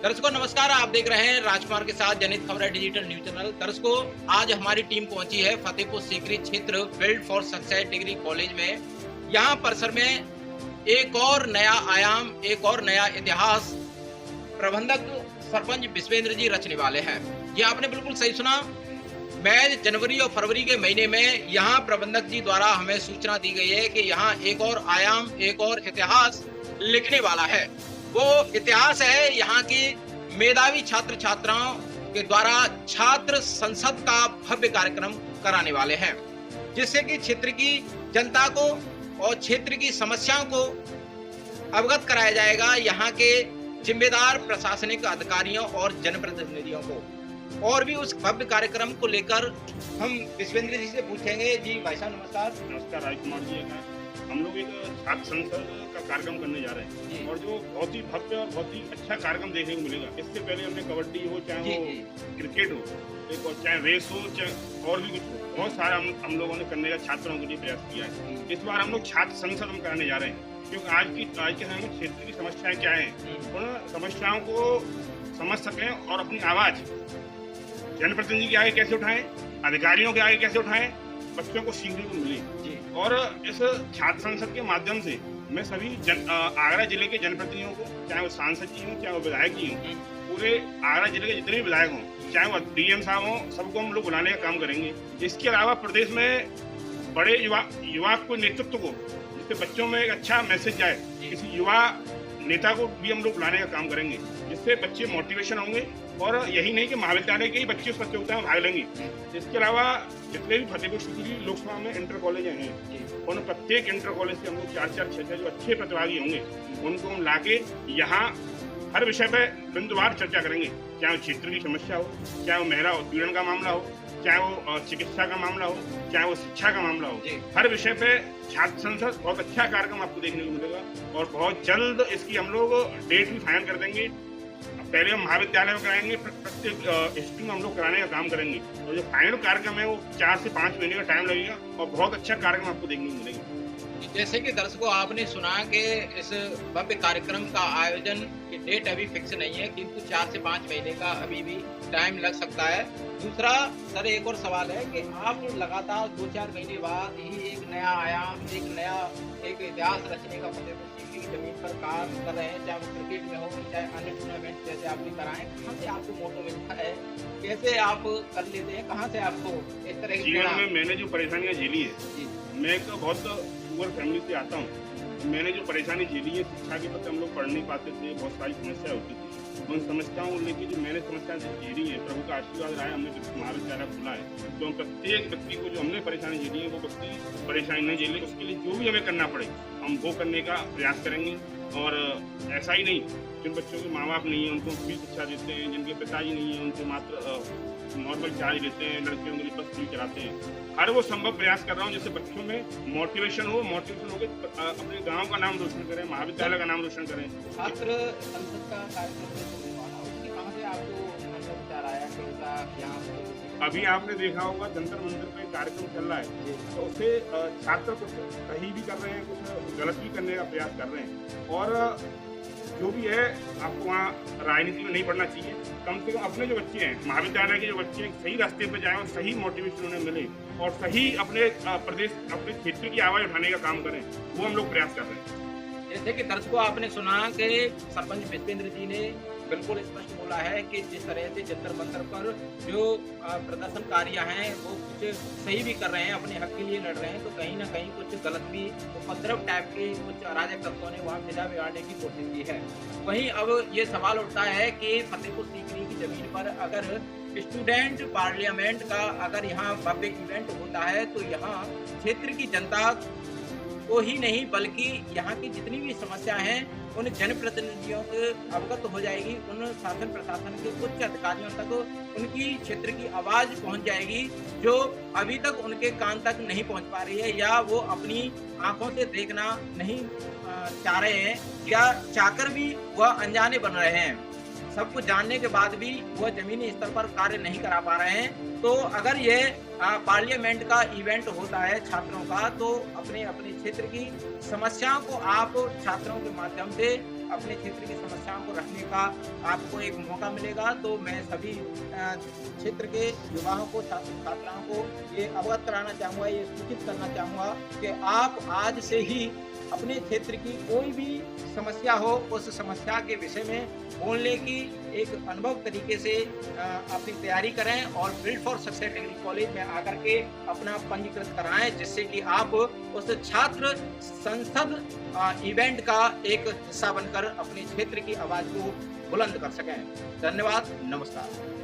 दर्शकों नमस्कार, आप देख रहे हैं राजकुमार के साथ जनहित खबरें डिजिटल न्यूज चैनल। दर्शकों, आज हमारी टीम पहुंची है फतेहपुर सीकरी क्षेत्र build for success degree college में। यहाँ परिसर में एक और नया आयाम, एक और नया इतिहास प्रबंधक सरपंच विश्वेंद्र जी रचने वाले हैं। ये आपने बिल्कुल सही सुना। मई, जनवरी और फरवरी के महीने में यहाँ प्रबंधक जी द्वारा हमें सूचना दी गई है कि यहाँ एक और आयाम, एक और इतिहास लिखने वाला है। वो इतिहास है यहाँ की मेधावी छात्र छात्राओं के द्वारा छात्र संसद का भव्य कार्यक्रम कराने वाले हैं, जिससे कि क्षेत्र की जनता को और क्षेत्र की समस्याओं को अवगत कराया जाएगा यहाँ के जिम्मेदार प्रशासनिक अधिकारियों और जनप्रतिनिधियों को। और भी उस भव्य कार्यक्रम को लेकर हम विश्वेंद्र जी से पूछेंगे। जी भाई साहब नमस्कार। नमस्कार राजकुमार जी। हम लोग एक छात्र संसद का कार्यक्रम करने जा रहे हैं और जो बहुत ही भव्य और बहुत ही अच्छा कार्यक्रम देखने को मिलेगा। इससे पहले हमने कबड्डी हो, चाहे वो क्रिकेट हो, चाहे रेस हो, चाहे और भी कुछ हो, बहुत सारा हम लोगों ने करने का छात्रों के लिए प्रयास किया है। इस बार हम लोग छात्र संसद हम कराने जा रहे हैं, क्योंकि आज के समय में क्षेत्र की समस्याएं क्या है, उन समस्याओं को समझ सकें और अपनी आवाज जनप्रतिनिधि के आगे कैसे उठाएं, अधिकारियों के आगे कैसे उठाएं, बच्चों को सीखने को मिले। और इस छात्र संसद के माध्यम से मैं सभी आगरा जिले के जनप्रतिनिधियों को, चाहे वो सांसद जी हों, चाहे वो विधायक जी हों, पूरे आगरा जिले के जितने भी विधायक हों, चाहे वो डीएम साहब हों, सबको हम लोग बुलाने का काम करेंगे। इसके अलावा प्रदेश में बड़े युवा को नेतृत्व को, जिससे बच्चों में एक अच्छा मैसेज जाए, किसी युवा नेता को भी हम लोग बुलाने का काम करेंगे, जिससे बच्चे मोटिवेशन होंगे। और यही नहीं कि महाविद्यालय के ही बच्चे उस प्रतियोगिता में भाग लेंगे। इसके अलावा जितने भी फतेहपुर सीकरी लोकसभा में इंटर कॉलेज हैं, उन प्रत्येक इंटर कॉलेज से हम लोग 4-4, 6-6 जो अच्छे प्रतिभागी होंगे, उनको हम लाके यहाँ हर विषय पे बिंदुवार चर्चा करेंगे। चाहे वो क्षेत्र की समस्या हो, चाहे वो महिला उत्पीड़न का मामला हो, चाहे वो चिकित्सा का मामला हो, चाहे वो शिक्षा का मामला हो, हर विषय पे छात्र संसद बहुत अच्छा कार्यक्रम आपको देखने को मिलेगा। और बहुत जल्द इसकी हम लोग डेट भी फाइनल कर देंगे। पहले हम महाविद्यालय में कराएंगे, प्रत्येक स्कूल में हम लोग कराने का काम करेंगे। और जो फाइनल कार्यक्रम है वो 4 से 5 महीने का टाइम लगेगा और बहुत अच्छा कार्यक्रम आपको देखने को मिलेगा। जैसे कि दर्शकों आपने सुना कि इस भव्य कार्यक्रम का आयोजन की डेट अभी फिक्स नहीं है, किंतु 4 से 5 महीने का अभी भी टाइम लग सकता है। दूसरा सर, एक और सवाल है कि आप लगातार 2-4 महीने बाद ही एक नया आयाम, एक इतिहास रचने का फतेहपुर सीकरी की जमीन पर काम कर रहे हैं, चाहे वो क्रिकेट में हो, चाहे अन्य टूर्नामेंट जैसे आपने कराए। कहाँ से आपको मोटो मिलता है, कैसे आप कर लेते हैं, कहाँ से आपको इस तरह की? जीवन में मैंने जो परेशानियाँ झेली है, मैं एक बहुत पुअर फैमिली से आता हूँ। मैंने जो परेशानी झेली है, शिक्षा के प्रति हम लोग पढ़ नहीं पाते थे, बहुत सारी समस्या होती थी। उन समस्याओं को लेकर जो मैंने समस्या झेली है, प्रभु का आशीर्वाद रहा है, हमने महाविद्यालय खुला है, तो प्रत्येक व्यक्ति को जो हमने परेशानी झेली है, वो व्यक्ति परेशानी नहीं झेले, उसके लिए जो भी हमें करना पड़े हम वो करने का प्रयास करेंगे। और ऐसा ही नहीं, जिन बच्चों के माँ बाप नहीं है उनको फ्री शिक्षा देते हैं, जिनके पिताजी नहीं है उनके मात्र नॉर्मल चार्ज लेते हैं, लड़कियों के लिए बस फ्री कराते हैं। हर वो संभव प्रयास कर रहा हूँ जिससे बच्चों में मोटिवेशन हो गए, अपने गांव का नाम रोशन करें, महाविद्यालय का नाम रोशन करें। छात्र संसद का कार्यक्रम कहाँ से आपको विचार आया कि यहाँ? अभी आपने देखा होगा जंतर मंदिर पे कार्यक्रम चल रहा है, तो उसे छात्र कुछ सही भी कर रहे हैं, कुछ गलत भी करने का प्रयास कर रहे हैं। और जो भी है, आपको वहाँ राजनीति में नहीं पढ़ना चाहिए। कम से कम अपने जो बच्चे हैं, महाविद्यालय के जो बच्चे हैं, सही रास्ते पे जाएं और सही मोटिवेशन उन्हें मिले और सही अपने प्रदेश, अपने क्षेत्र की आवाज उठाने का काम करें, वो हम लोग प्रयास कर रहे हैं। जैसे कि दर्शकों आपने सुना कि सरपंच विश्वेंद्र जी ने बिल्कुल स्पष्ट बोला है कि जिस तरह से जंतर मंतर पर जो प्रदर्शनकारियां हैं वो कुछ सही भी कर रहे हैं, अपने हक के लिए लड़ रहे हैं, तो कहीं ना कहीं कुछ गलत भी, उपद्रव टाइप के कुछ अराजक तत्वों ने वहाँ फिजा बिगाड़ने की कोशिश की है। वहीं अब ये सवाल उठता है कि फतेहपुर सीकरी की जमीन पर अगर स्टूडेंट पार्लियामेंट का अगर यहाँ भव्य इवेंट होता है, तो यहाँ क्षेत्र की जनता को ही नहीं बल्कि यहाँ की जितनी भी समस्या हैं उन जनप्रतिनिधियों के अवगत हो जाएगी, उन शासन प्रशासन के उच्च अधिकारियों तक उनकी क्षेत्र की आवाज पहुंच जाएगी, जो अभी तक उनके कान तक नहीं पहुंच पा रही है, या वो अपनी आंखों से देखना नहीं चाह रहे हैं, या चाहकर भी वह अनजाने बन रहे हैं। सब कुछ जानने के बाद भी वह जमीनी स्तर पर कार्य नहीं करा पा रहे हैं। तो अगर ये पार्लियामेंट का इवेंट होता है छात्रों का, तो अपने अपने क्षेत्र की समस्याओं को आप छात्रों के माध्यम से अपने क्षेत्र की समस्याओं को रखने का आपको एक मौका मिलेगा। तो मैं सभी क्षेत्र के युवाओं को, छात्र छात्राओं को ये अवगत कराना चाहूँगा, ये सूचित करना चाहूँगा कि आप आज से ही अपने क्षेत्र की कोई भी समस्या हो, उस समस्या के विषय में बोलने की एक अनुभव तरीके से अपनी तैयारी करें और build for success degree college में आकर के अपना पंजीकृत कराएं, जिससे कि आप उस छात्र संसद इवेंट का एक हिस्सा बनकर अपने क्षेत्र की आवाज को बुलंद कर सकें। धन्यवाद, नमस्कार।